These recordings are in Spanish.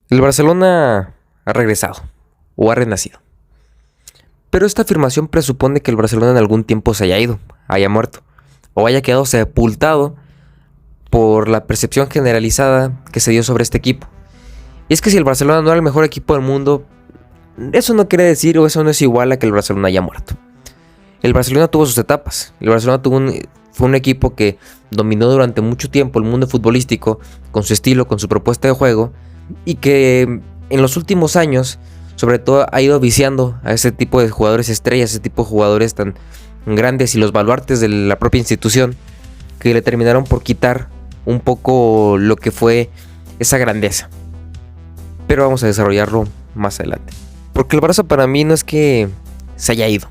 El Barcelona ha regresado o ha renacido. Pero esta afirmación presupone que el Barcelona en algún tiempo se haya ido, haya muerto o haya quedado sepultado por la percepción generalizada que se dio sobre este equipo. Y es que si el Barcelona no era el mejor equipo del mundo, eso no quiere decir o eso no es igual a que el Barcelona haya muerto. El Barcelona tuvo sus etapas. El Barcelona fue un equipo que dominó durante mucho tiempo el mundo futbolístico con su estilo, con su propuesta de juego, y que en los últimos años sobre todo ha ido viciando a ese tipo de jugadores estrellas, ese tipo de jugadores tan grandes y los baluartes de la propia institución, que le terminaron por quitar un poco lo que fue esa grandeza. Pero vamos a desarrollarlo más adelante. Porque el Barça para mí no es que se haya ido,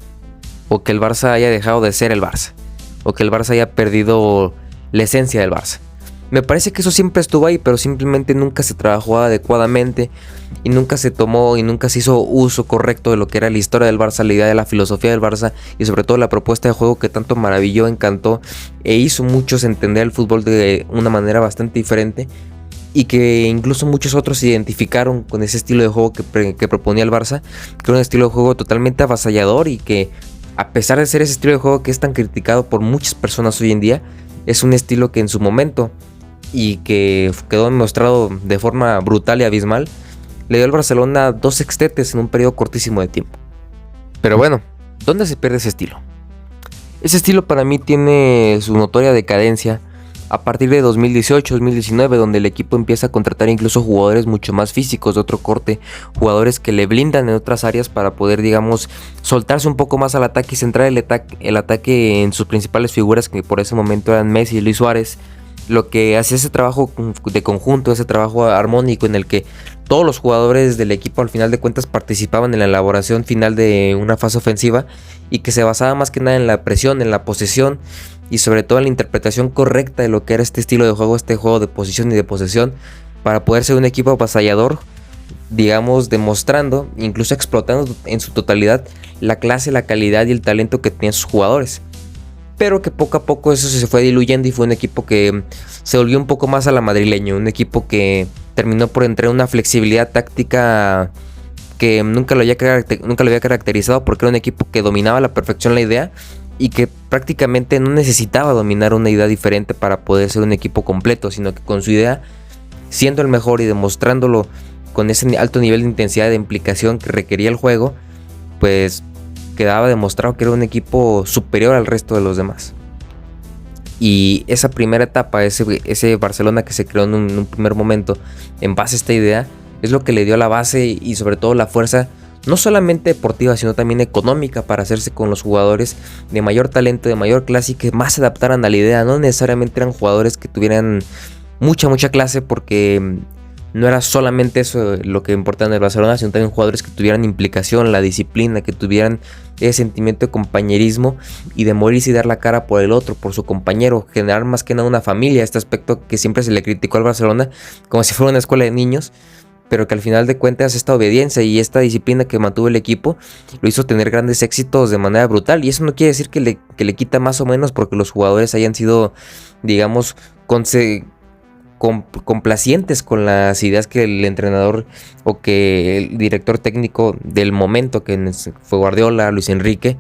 o que el Barça haya dejado de ser el Barça, o que el Barça haya perdido la esencia del Barça. Me parece que eso siempre estuvo ahí, pero simplemente nunca se trabajó adecuadamente y nunca se tomó y nunca se hizo uso correcto de lo que era la historia del Barça, la idea de la filosofía del Barça y sobre todo la propuesta de juego que tanto maravilló, encantó e hizo muchos entender el fútbol de una manera bastante diferente, y que incluso muchos otros se identificaron con ese estilo de juego que proponía el Barça, que era un estilo de juego totalmente avasallador y que, a pesar de ser ese estilo de juego que es tan criticado por muchas personas hoy en día, es un estilo que en su momento, y que quedó demostrado de forma brutal y abismal, le dio al Barcelona 2 sextetes en un periodo cortísimo de tiempo. Pero bueno, ¿dónde se pierde ese estilo? Ese estilo para mí tiene su notoria decadencia a partir de 2018-2019, donde el equipo empieza a contratar incluso jugadores mucho más físicos, de otro corte, jugadores que le blindan en otras áreas para poder, digamos, soltarse un poco más al ataque y centrar el ataque en sus principales figuras, que por ese momento eran Messi y Luis Suárez. Lo que hacía ese trabajo de conjunto, ese trabajo armónico en el que todos los jugadores del equipo al final de cuentas participaban en la elaboración final de una fase ofensiva, y que se basaba más que nada en la presión, en la posesión y sobre todo en la interpretación correcta de lo que era este estilo de juego, este juego de posición y de posesión, para poder ser un equipo avasallador, digamos, demostrando, incluso explotando en su totalidad la clase, la calidad y el talento que tenían sus jugadores. Pero que poco a poco eso se fue diluyendo y fue un equipo que se volvió un poco más a la madrileña, un equipo que terminó por entrar en una flexibilidad táctica que nunca lo había caracterizado, porque era un equipo que dominaba a la perfección la idea y que prácticamente no necesitaba dominar una idea diferente para poder ser un equipo completo, sino que con su idea, siendo el mejor y demostrándolo con ese alto nivel de intensidad y de implicación que requería el juego, pues quedaba demostrado que era un equipo superior al resto de los demás. Y esa primera etapa, ese Barcelona que se creó en un primer momento en base a esta idea, es lo que le dio la base y sobre todo la fuerza, no solamente deportiva, sino también económica, para hacerse con los jugadores de mayor talento, de mayor clase y que más se adaptaran a la idea. No necesariamente eran jugadores que tuvieran mucha clase, porque no era solamente eso lo que importaba en el Barcelona, sino también jugadores que tuvieran implicación, la disciplina, que tuvieran ese sentimiento de compañerismo y de morirse y dar la cara por el otro, por su compañero, generar más que nada una familia. Este aspecto que siempre se le criticó al Barcelona como si fuera una escuela de niños, pero que al final de cuentas esta obediencia y esta disciplina que mantuvo el equipo lo hizo tener grandes éxitos de manera brutal. Y eso no quiere decir que le quita más o menos porque los jugadores hayan sido, digamos, complacientes con las ideas que el entrenador o que el director técnico del momento, que fue Guardiola, Luis Enrique,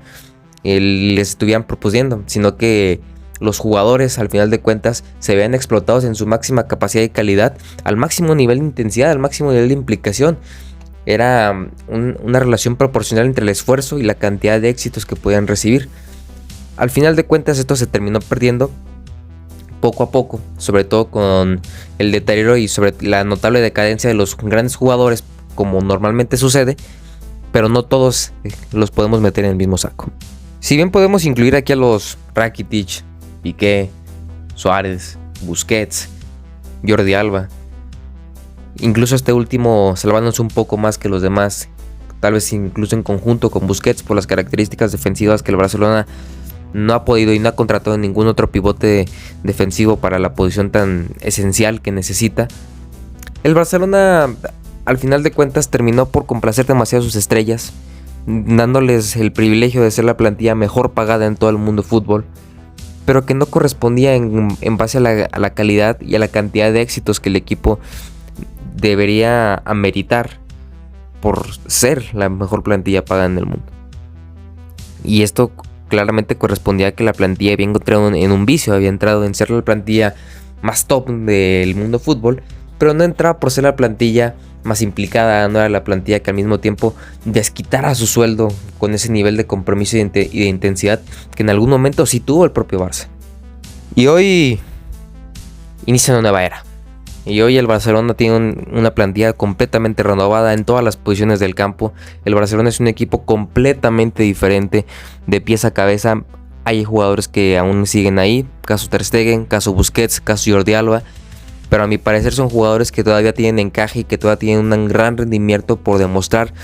les estuvieran proponiendo, sino que los jugadores al final de cuentas se vean explotados en su máxima capacidad y calidad, al máximo nivel de intensidad, al máximo nivel de implicación. Era una relación proporcional entre el esfuerzo y la cantidad de éxitos que podían recibir. Al final de cuentas esto se terminó perdiendo poco a poco, sobre todo con el deterioro y sobre la notable decadencia de los grandes jugadores, como normalmente sucede, pero no todos los podemos meter en el mismo saco. Si bien podemos incluir aquí a los Rakitic, Piqué, Suárez, Busquets, Jordi Alba, incluso este último salvándose un poco más que los demás, tal vez incluso en conjunto con Busquets, por las características defensivas que el Barcelona no ha podido y no ha contratado ningún otro pivote defensivo para la posición tan esencial que necesita. El Barcelona al final de cuentas terminó por complacer demasiado a sus estrellas, dándoles el privilegio de ser la plantilla mejor pagada en todo el mundo de fútbol, pero que no correspondía en base a la calidad y a la cantidad de éxitos que el equipo debería ameritar por ser la mejor plantilla pagada en el mundo. Y esto claramente correspondía a que la plantilla había entrado en un vicio, había entrado en ser la plantilla más top del mundo fútbol, pero no entraba por ser la plantilla más implicada, no era la plantilla que al mismo tiempo desquitara su sueldo con ese nivel de compromiso y de intensidad que en algún momento sí tuvo el propio Barça. Y hoy inicia una nueva era. Y hoy el Barcelona tiene una plantilla completamente renovada en todas las posiciones del campo. El Barcelona es un equipo completamente diferente de pies a cabeza. Hay jugadores que aún siguen ahí, caso Ter Stegen, caso Busquets, caso Jordi Alba. Pero a mi parecer son jugadores que todavía tienen encaje y que todavía tienen un gran rendimiento por demostrar.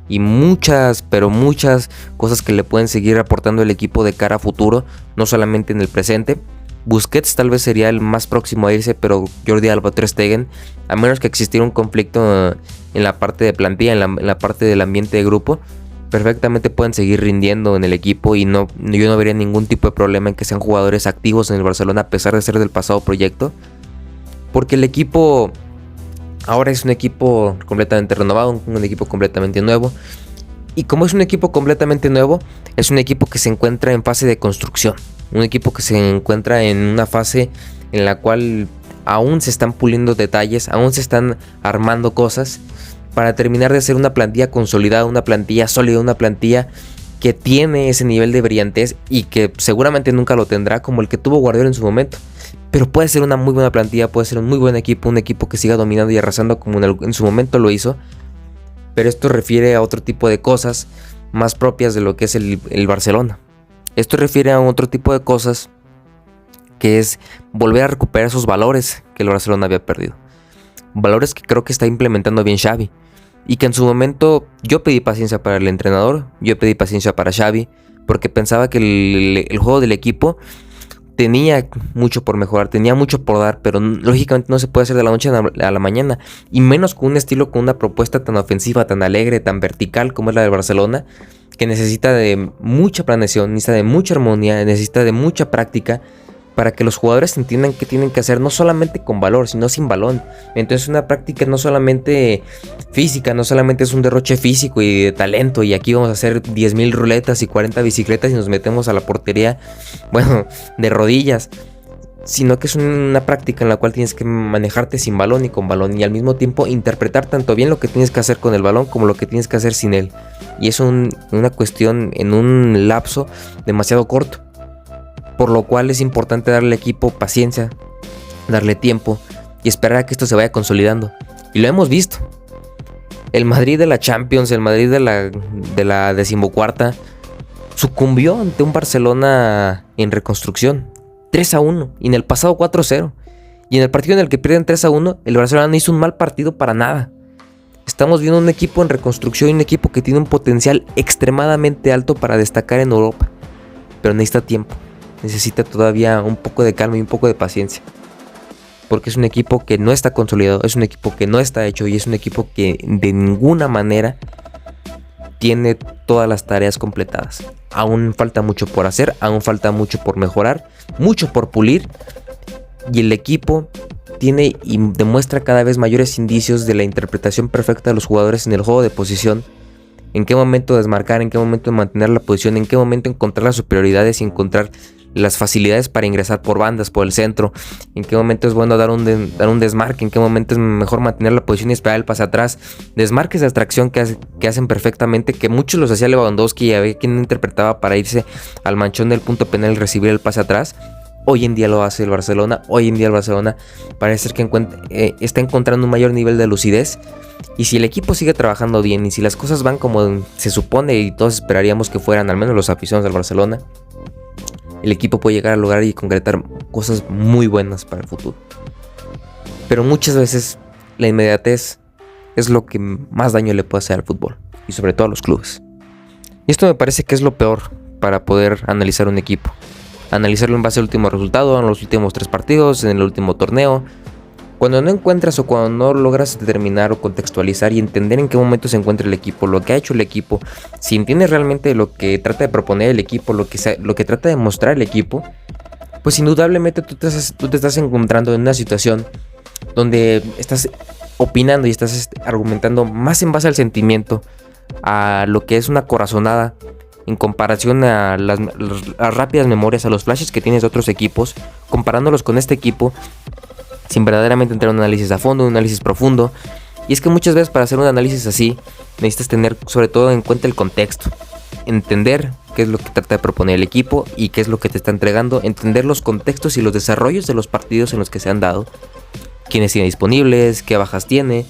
Y muchas, pero muchas cosas que le pueden seguir aportando el equipo de cara a futuro, no solamente en el presente. Busquets tal vez sería el más próximo a irse, pero Jordi Alba, Ter Stegen, a menos que existiera un conflicto en la parte de plantilla, en la parte del ambiente de grupo, perfectamente pueden seguir rindiendo en el equipo y yo no vería ningún tipo de problema en que sean jugadores activos en el Barcelona a pesar de ser del pasado proyecto, porque el equipo ahora es un equipo completamente renovado, un equipo completamente nuevo. Y como es un equipo completamente nuevo, es un equipo que se encuentra en fase de construcción. Un equipo que se encuentra en una fase en la cual aún se están puliendo detalles, aún se están armando cosas para terminar de ser una plantilla consolidada, una plantilla sólida, una plantilla que tiene ese nivel de brillantez y que seguramente nunca lo tendrá como el que tuvo Guardiola en su momento. Pero puede ser una muy buena plantilla, puede ser un muy buen equipo, un equipo que siga dominando y arrasando como en su momento lo hizo. Pero esto refiere a otro tipo de cosas más propias de lo que es el Barcelona. Esto refiere a otro tipo de cosas que es volver a recuperar esos valores que el Barcelona había perdido. Valores que creo que está implementando bien Xavi. Y que en su momento yo pedí paciencia para el entrenador, yo pedí paciencia para Xavi, porque pensaba que el juego del equipo tenía mucho por mejorar, tenía mucho por dar, pero lógicamente no se puede hacer de la noche a la mañana, y menos con un estilo, con una propuesta tan ofensiva, tan alegre, tan vertical como es la del Barcelona, que necesita de mucha planeación, necesita de mucha armonía, necesita de mucha práctica para que los jugadores entiendan qué tienen que hacer, no solamente con valor, sino sin balón. Entonces una práctica no solamente física, no solamente es un derroche físico y de talento, y aquí vamos a hacer 10,000 ruletas y 40 bicicletas y nos metemos a la portería, bueno, de rodillas, sino que es una práctica en la cual tienes que manejarte sin balón y con balón, y al mismo tiempo interpretar tanto bien lo que tienes que hacer con el balón como lo que tienes que hacer sin él. Y es una cuestión en un lapso demasiado corto. Por lo cual es importante darle al equipo paciencia, darle tiempo y esperar a que esto se vaya consolidando. Y lo hemos visto. El Madrid de la Champions, el Madrid de la 14ª, sucumbió ante un Barcelona en reconstrucción. 3-1. Y en el pasado 4-0. Y en el partido en el que pierden 3-1, el Barcelona no hizo un mal partido para nada. Estamos viendo un equipo en reconstrucción y un equipo que tiene un potencial extremadamente alto para destacar en Europa. Pero necesita tiempo. Necesita todavía un poco de calma y un poco de paciencia. Porque es un equipo que no está consolidado, es un equipo que no está hecho y es un equipo que de ninguna manera tiene todas las tareas completadas. Aún falta mucho por hacer, aún falta mucho por mejorar, mucho por pulir. Y el equipo tiene y demuestra cada vez mayores indicios de la interpretación perfecta de los jugadores en el juego de posición. En qué momento desmarcar, en qué momento mantener la posición, en qué momento encontrar las superioridades y encontrar las facilidades para ingresar por bandas, por el centro, en qué momento es bueno dar un desmarque, en qué momento es mejor mantener la posición y esperar el pase atrás, desmarques de abstracción que hacen perfectamente, que muchos los hacía Lewandowski y había quien interpretaba para irse al manchón del punto penal y recibir el pase atrás. Hoy en día lo hace el Barcelona, hoy en día el Barcelona parece ser que está encontrando un mayor nivel de lucidez. Y si el equipo sigue trabajando bien y si las cosas van como se supone y todos esperaríamos que fueran, al menos los aficionados del Barcelona, el equipo puede llegar a lograr y concretar cosas muy buenas para el futuro. Pero muchas veces la inmediatez es lo que más daño le puede hacer al fútbol y sobre todo a los clubes. Y esto me parece que es lo peor para poder analizar un equipo. Analizarlo en base al último resultado, en los últimos 3 partidos, en el último torneo. Cuando no encuentras o cuando no logras determinar o contextualizar y entender en qué momento se encuentra el equipo, lo que ha hecho el equipo, si entiendes realmente lo que trata de proponer el equipo, lo que trata de mostrar el equipo, pues indudablemente tú te estás encontrando en una situación donde estás opinando y estás argumentando más en base al sentimiento, a lo que es una corazonada, en comparación a las rápidas memorias, a los flashes que tienes de otros equipos, comparándolos con este equipo, sin verdaderamente entrar en un análisis a fondo, un análisis profundo. Y es que muchas veces para hacer un análisis así, necesitas tener sobre todo en cuenta el contexto, entender qué es lo que trata de proponer el equipo y qué es lo que te está entregando, entender los contextos y los desarrollos de los partidos en los que se han dado, quiénes tiene disponibles, qué bajas tiene,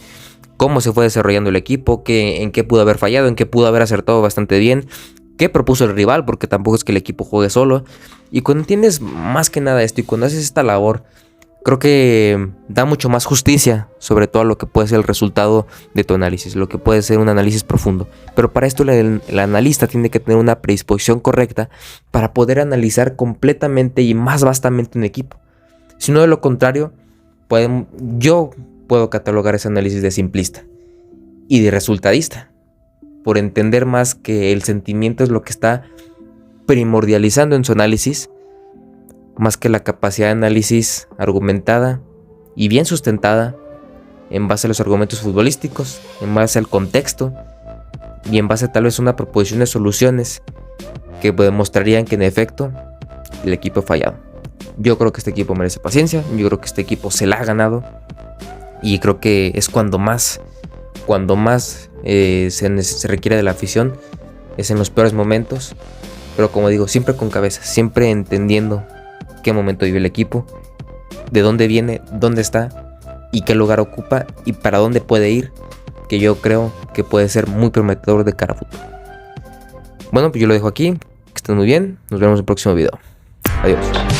cómo se fue desarrollando el equipo, en qué pudo haber fallado, en qué pudo haber acertado bastante bien, qué propuso el rival, porque tampoco es que el equipo juegue solo. Y cuando entiendes más que nada esto y cuando haces esta labor, creo que da mucho más justicia, sobre todo a lo que puede ser el resultado de tu análisis, lo que puede ser un análisis profundo. Pero para esto el analista tiene que tener una predisposición correcta para poder analizar completamente y más vastamente un equipo. Si no, de lo contrario, yo puedo catalogar ese análisis de simplista y de resultadista, por entender más que el sentimiento es lo que está primordializando en su análisis, más que la capacidad de análisis argumentada y bien sustentada en base a los argumentos futbolísticos, en base al contexto y en base a tal vez una proposición de soluciones que demostrarían que en efecto el equipo ha fallado. Yo creo que este equipo merece paciencia, yo creo que este equipo se la ha ganado y creo que es cuando más se requiere de la afición, es en los peores momentos, pero como digo, siempre con cabeza, siempre entendiendo qué momento vive el equipo, de dónde viene, dónde está y qué lugar ocupa y para dónde puede ir, que yo creo que puede ser muy prometedor de cara a futuro. Bueno, pues yo lo dejo aquí, que estén muy bien, nos vemos en el próximo video. Adiós.